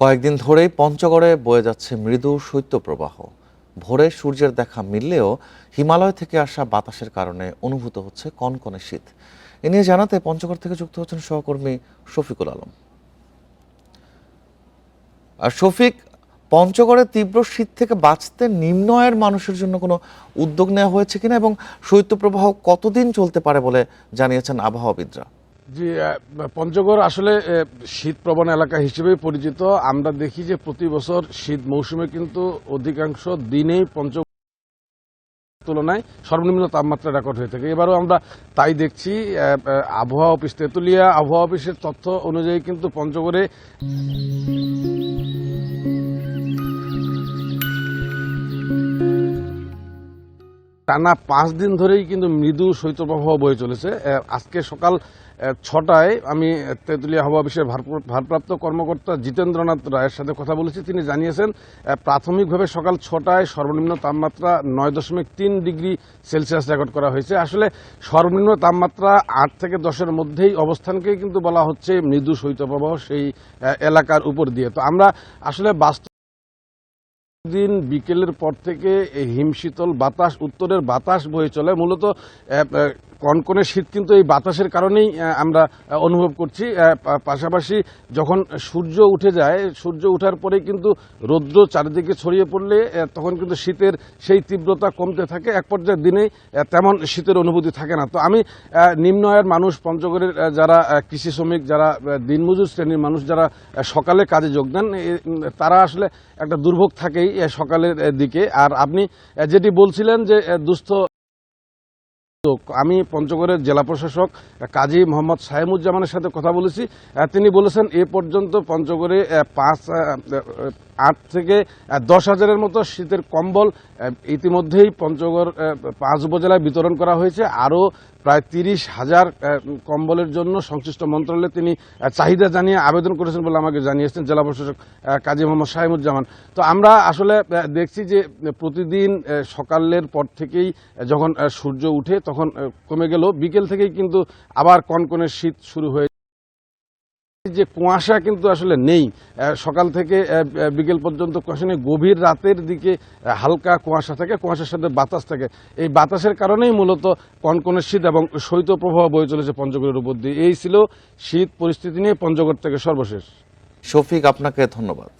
কয়েকদিন ধরেই পঞ্চগড়ে বয়ে যাচ্ছে মৃদু শৈত্যপ্রবাহ। ভোরে সূর্যের দেখা মিললেও হিমালয় থেকে আসা বাতাসের কারণে অনুভূত হচ্ছে কনকনে শীত। এ নিয়ে জানাতে পঞ্চগড় থেকে যুক্ত হচ্ছেন সহকর্মী শফিকুল আলম। আর শফিক, পঞ্চগড়ে তীব্র শীত থেকে বাঁচতে নিম্ন আয়ের মানুষের জন্য কোনো উদ্যোগ নেওয়া হয়েছে কিনা এবং শৈত্যপ্রবাহ কতদিন চলতে পারে বলে জানিয়েছেন আবহাওয়াবিদরা? জি, পঞ্চগড় আসলে শীত প্রবণ এলাকা হিসেবেই পরিচিত। আমরা দেখি যে প্রতি বছর শীত মৌসুমে কিন্তু অধিকাংশ দিনেই পঞ্চগড় তুলনায় সর্বনিম্ন তাপমাত্রা রেকর্ড হয়ে থাকে। এবারও আমরা তাই দেখছি। আবহাওয়া অফিস, তেঁতুলিয়া আবহাওয়া অফিসের তথ্য অনুযায়ী কিন্তু পঞ্চগড়ে টানা 5 দিন ধরেই কিন্তু মৃদু শৈত্যপ্রবাহ বয়ে চলেছে। আজকে সকাল 6টায় আমি তেঁতুলিয়া আবহাওয়া অফিসের ভারপ্রাপ্ত কর্মকর্তা জিতেন্দ্রনাথ রায়ের সাথে কথা বলেছি। তিনি জানিয়েছেন প্রাথমিকভাবে সকাল 6টায় সর্বনিম্ন তাপমাত্রা 9.3 ডিগ্রি সেলসিয়াস রেকর্ড করা হয়েছে। আসলে সর্বনিম্ন তাপমাত্রা 8 থেকে 10-এর মধ্যেই অবস্থানকেই কিন্তু বলা হচ্ছে মৃদু শৈত্যপ্রবাহ সেই এলাকার উপর দিয়ে। তো আমরা আসলে দিন বিকেলের পর থেকে হিমশীতল বাতাস, উত্তরের বাতাস বয়ে চলে। মূলত কনকনে শীত কিন্তু এই বাতাসের কারণেই আমরা অনুভব করছি। পাশাপাশি যখন সূর্য উঠে যায়, সূর্য ওঠার পরে কিন্তু রৌদ্র চারিদিকে ছড়িয়ে পড়লে তখন কিন্তু শীতের সেই তীব্রতা কমতে থাকে। এক পর্যায়ে দিনে তেমন শীতের অনুভূতি থাকে না। তো আমি নিম্ন আয়ের মানুষ, পঞ্চগড়ের যারা কৃষি শ্রমিক, যারা দিনমজুর শ্রেণীর মানুষ, যারা সকালে কাজে যোগ দেন, তারা আসলে একটা দুর্ভোগ থাকেই সকালের দিকে। আর আপনি যেটি বলছিলেন যে দুস্থ, আমি পঞ্চগড়ের জেলা প্রশাসক কাজী মোহাম্মদ সাহেমুজ্জামানের সাথে কথা বলেছি। তিনি বলেছেন এ পর্যন্ত পঞ্চগড়ে 8 থেকে 10,000-এর মতো শীতের কম্বল ইতিমধ্যেই পঞ্চগড় 5 উপজেলায় বিতরণ করা হয়েছে। আরও প্রায় 30,000 কম্বলের জন্য সংশ্লিষ্ট মন্ত্রণালয়ে তিনি চাহিদা জানিয়ে আবেদন করেছেন বলে আমাকে জানিয়েছেন জেলা প্রশাসক কাজী মোহাম্মদ সাহেমুজ্জামান। তো আমরা আসলে দেখছি যে প্রতিদিন সকালের পর থেকেই যখন সূর্য উঠে তখন কমে গেল, বিকেল থেকেই কিন্তু আবার কনকনে শীত শুরু হয়ে যে কুয়াশা কিন্তু আসলে নেই। সকাল থেকে বিকেল পর্যন্ত কুয়াশা নেই। গভীর রাতের দিকে হালকা কুয়াশা থাকে, কুয়াশার সাথে বাতাস থাকে। এই বাতাসের কারণেই মূলত কনকনে শীত এবং শৈত্যপ্রবাহ বয়ে চলেছে পঞ্চগড়ের উপর দিয়ে। এই ছিল শীত পরিস্থিতি নিয়ে পঞ্চগড় থেকে সর্বশেষ। শফিক, আপনাকে ধন্যবাদ।